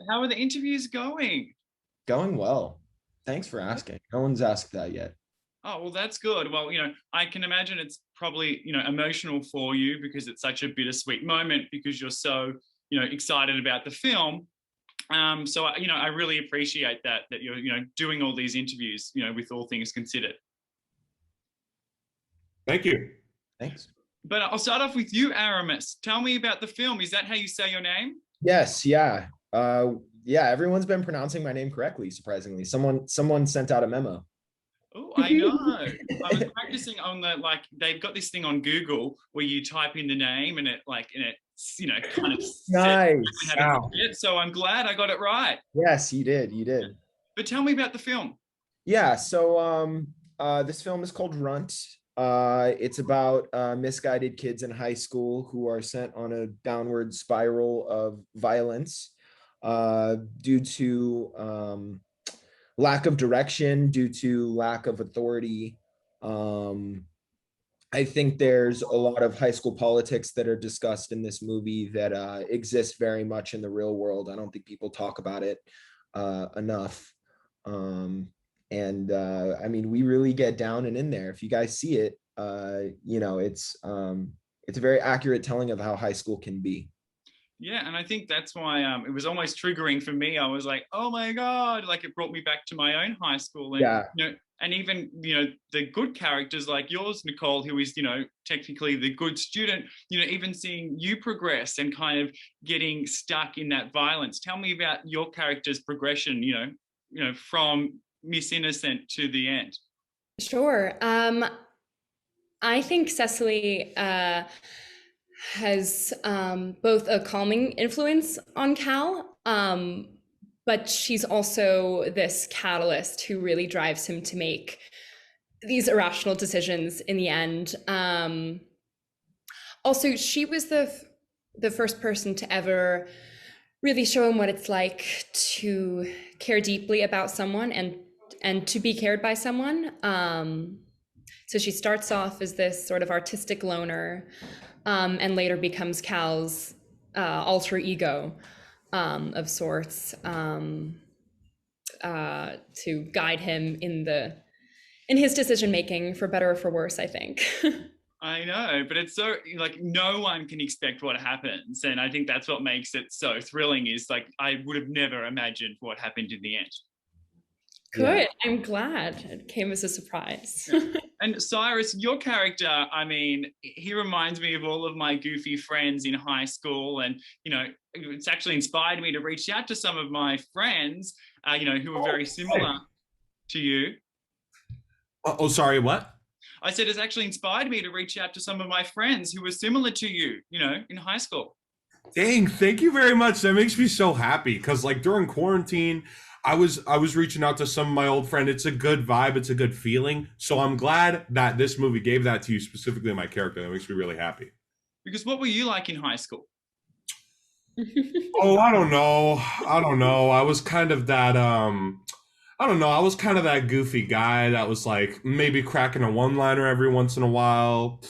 how are the interviews going? Going well. Thanks for asking. No one's asked that yet. Oh, well, that's good. Well, I can imagine it's probably, emotional for you because it's such a bittersweet moment because you're so, excited about the film. So, I really appreciate that you're, doing all these interviews, with all things considered. Thank you. Thanks. But I'll start off with you, Aramis. Tell me about the film. Is that how you say your name? Yes, yeah. Yeah, everyone's been pronouncing my name correctly, surprisingly. Someone sent out a memo. Oh, I know. I was practicing on they've got this thing on Google where you type in the name and it kind of Nice. Wow. So I'm glad I got it right. Yes, you did. You did. But tell me about the film. Yeah, so this film is called Runt. It's about misguided kids in high school who are sent on a downward spiral of violence due to lack of direction, due to lack of authority. I think there's a lot of high school politics that are discussed in this movie that exists very much in the real world. I don't think people talk about it enough. I mean, we really get down and in there. If you guys see it, it's a very accurate telling of how high school can be. Yeah, and I think that's why it was almost triggering for me. I was like, oh my God, like it brought me back to my own high school. And, yeah. And even, the good characters like yours, Nicole, who is, technically the good student, even seeing you progress and kind of getting stuck in that violence. Tell me about your character's progression, from Miss Innocent to the end. Sure. I think Cecily has both a calming influence on Cal, but she's also this catalyst who really drives him to make these irrational decisions in the end. Also, she was the first person to ever really show him what it's like to care deeply about someone and to be cared by someone. So she starts off as this sort of artistic loner, and later becomes Cal's alter ego of sorts, to guide him in his decision making, for better or for worse, I think. I know, but it's so no one can expect what happens, and I think that's what makes it so thrilling. Is I would have never imagined what happened in the end. Good. Yeah. I'm glad it came as a surprise. Yeah. And Cyrus, your character, I mean, he reminds me of all of my goofy friends in high school. And, it's actually inspired me to reach out to some of my friends, who are very similar to you. Oh, sorry, what? I said it's actually inspired me to reach out to some of my friends who were similar to you, in high school. Dang, thank you very much. That makes me so happy because during quarantine, I was reaching out to some of my old friends. It's a good vibe. It's a good feeling. So I'm glad that this movie gave that to you, specifically my character. That makes me really happy. Because what were you like in high school? Oh, I don't know. I was kind of that, I don't know. I was kind of that goofy guy that was maybe cracking a one-liner every once in a while.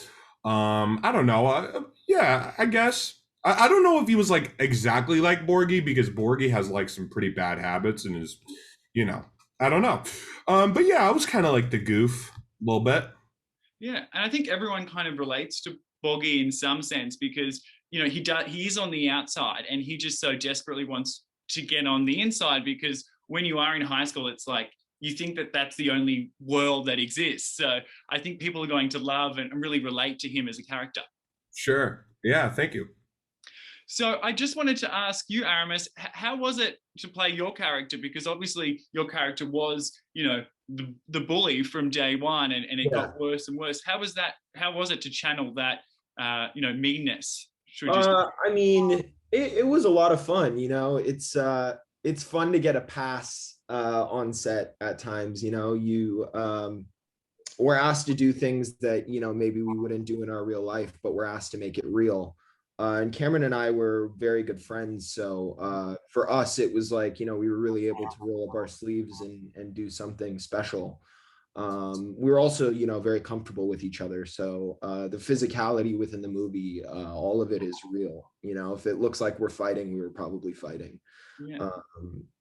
I don't know. Yeah, I guess. I don't know if he was exactly like Borgie, because Borgie has some pretty bad habits and is, I don't know. But yeah, I was kind of like the goof a little bit. Yeah, and I think everyone kind of relates to Borgie in some sense because, he is on the outside and he just so desperately wants to get on the inside, because when you are in high school, it's you think that that's the only world that exists. So I think people are going to love and really relate to him as a character. Sure. Yeah, thank you. So I just wanted to ask you, Aramis, how was it to play your character? Because obviously your character was, the bully from day one, and it got worse and worse. How was that? How was it to channel that, meanness? I mean, it was a lot of fun. It's fun to get a pass on set at times. We're asked to do things that maybe we wouldn't do in our real life, but we're asked to make it real. And Cameron and I were very good friends. So for us, it was we were really able to roll up our sleeves and do something special. we were also, you know, very comfortable with each other. So the physicality within the movie, all of it is real. You know, if it looks like we're fighting, we were probably fighting. Yeah.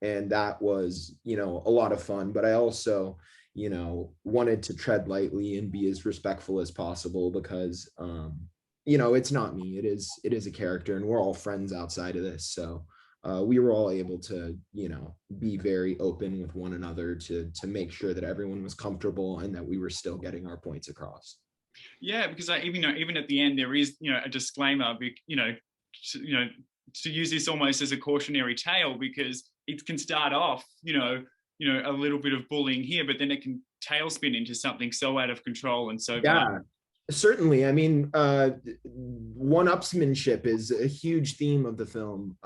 And that was, you know, a lot of fun. But I also, you know, wanted to tread lightly and be as respectful as possible because, you know, it's not me. It is a character, and we're all friends outside of this. So we were all able to, you know, be very open with one another to make sure that everyone was comfortable and that we were still getting our points across. Yeah, because even at the end there is, you know, a disclaimer, you know, to use this almost as a cautionary tale, because it can start off, you know, a little bit of bullying here, but then it can tailspin into something so out of control and so yeah. Certainly. I mean, one-upsmanship is a huge theme of the film.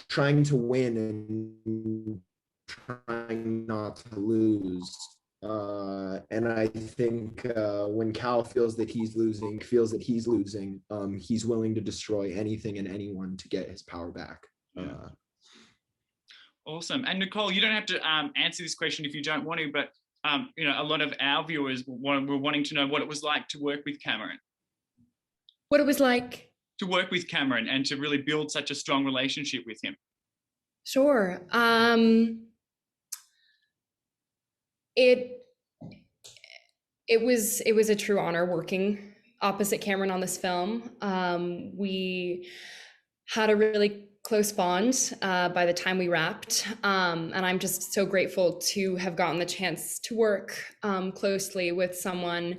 Trying to win and trying not to lose. And I think when Cal feels that he's losing, he's willing to destroy anything and anyone to get his power back. Awesome. And Nicole, you don't have to answer this question if you don't want to, but you know, a lot of our viewers were wanting to know what it was like to work with Cameron. What it was like to work with Cameron and to really build such a strong relationship with him. Sure. It was a true honor working opposite Cameron on this film. We had a really close bond by the time we wrapped, and I'm just so grateful to have gotten the chance to work closely with someone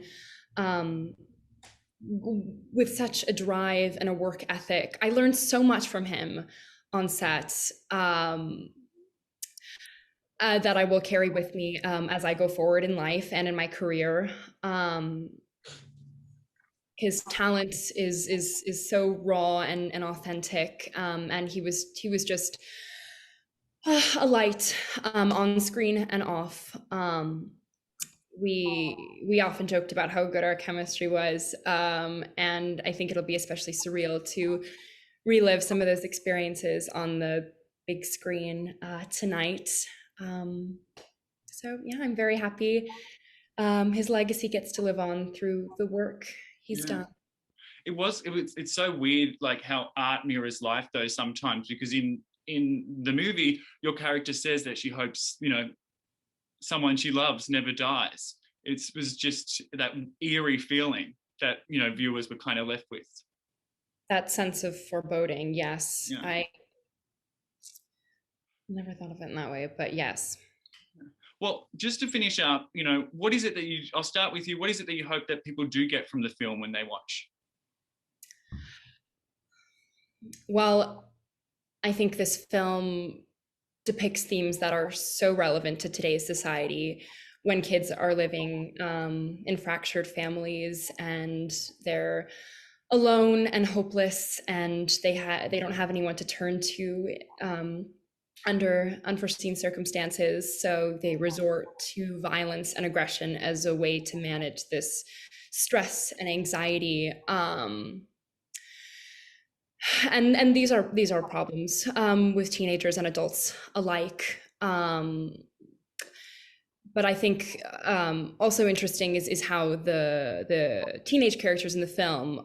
with such a drive and a work ethic. I learned so much from him on set that I will carry with me as I go forward in life and in my career. His talent is so raw and authentic, and he was just a light on screen and off. We often joked about how good our chemistry was, and I think it'll be especially surreal to relive some of those experiences on the big screen tonight. So yeah, I'm very happy. His legacy gets to live on through the work he's done. It's so weird, like how art mirrors life though sometimes, because in the movie your character says that she hopes, you know, someone she loves never dies. It was just that eerie feeling that, you know, viewers were kind of left with. That sense of foreboding, yes. Yeah. I never thought of it in that way, but yes. Well, just to finish up, you know, what is it that I'll start with you. What is it that you hope that people do get from the film when they watch? Well, I think this film depicts themes that are so relevant to today's society when kids are living in fractured families and they're alone and hopeless, and they don't have anyone to turn to under unforeseen circumstances, so they resort to violence and aggression as a way to manage this stress and anxiety. And these are problems with teenagers and adults alike. But I think also interesting is how the teenage characters in the film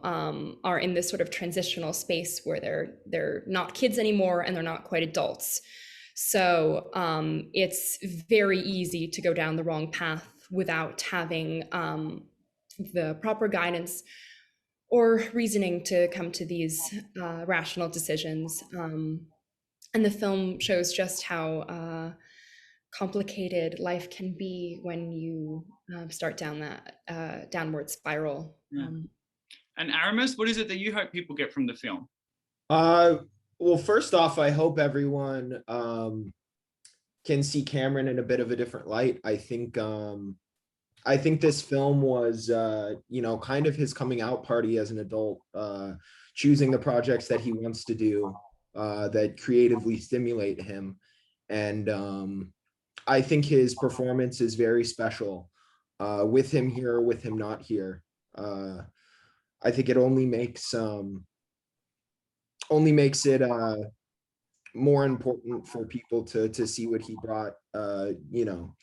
are in this sort of transitional space where they're not kids anymore and they're not quite adults. So it's very easy to go down the wrong path without having the proper guidance or reasoning to come to these rational decisions. And the film shows just how complicated life can be when you start down that downward spiral. Yeah. And Aramis, what is it that you hope people get from the film? Well, first off, I hope everyone can see Cameron in a bit of a different light. I think this film was, you know, kind of his coming out party as an adult, choosing the projects that he wants to do, that creatively stimulate him. And I think his performance is very special, with him here, with him not here. I think it only makes it more important for people to see what he brought, you know,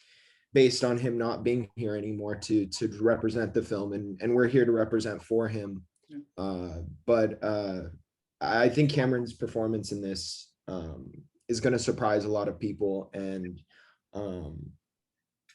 based on him not being here anymore to represent the film, and we're here to represent for him. But I think Cameron's performance in this is going to surprise a lot of people, and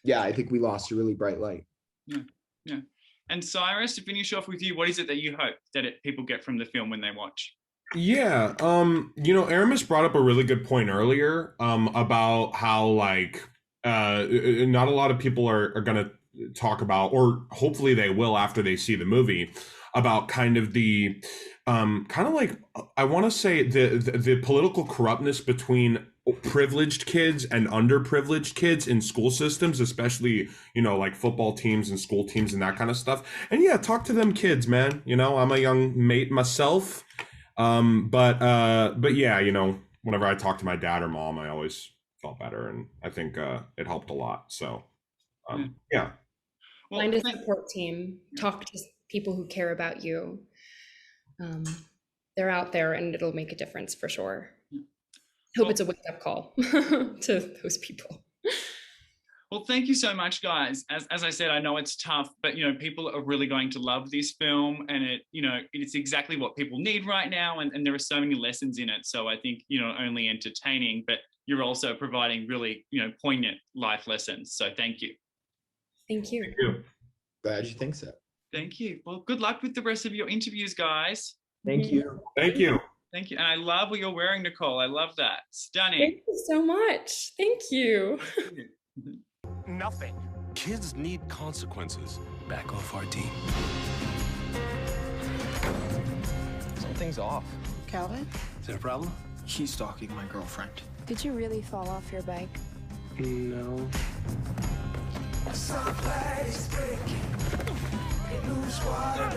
yeah, I think we lost a really bright light. Yeah. And Cyrus, to finish off with you, what is it that you hope that people get from the film when they watch? Yeah, Aramis brought up a really good point earlier about how like not a lot of people are gonna talk about, or hopefully they will after they see the movie, about kind of the kind of like, I want to say the political corruptness between privileged kids and underprivileged kids in school systems, especially, like football teams and school teams and that kind of stuff. And yeah, talk to them kids, man. I'm a young mate myself. But yeah, whenever I talk to my dad or mom, I always felt better, and I think it helped a lot. So yeah. Well, find a support team, talk to people who care about you. They're out there, and it'll make a difference for sure. Hope it's a wake-up call to those people. Well, thank you so much, guys. As I said, I know it's tough, but people are really going to love this film, and it's exactly what people need right now, and there are so many lessons in it. So I think not only entertaining, but you're also providing really poignant life lessons. So thank you. Thank you. Thank you. Glad you think so. Thank you. Well, good luck with the rest of your interviews, guys. Thank you. Thank you. Thank you. And I love what you're wearing, Nicole. I love that. Stunning. Thank you so much. Thank you. Nothing. Kids need consequences. Back off our team. Something's off. Calvin? Is there a problem? He's stalking my girlfriend. Did you really fall off your bike? No. Somebody's breaking. It moves water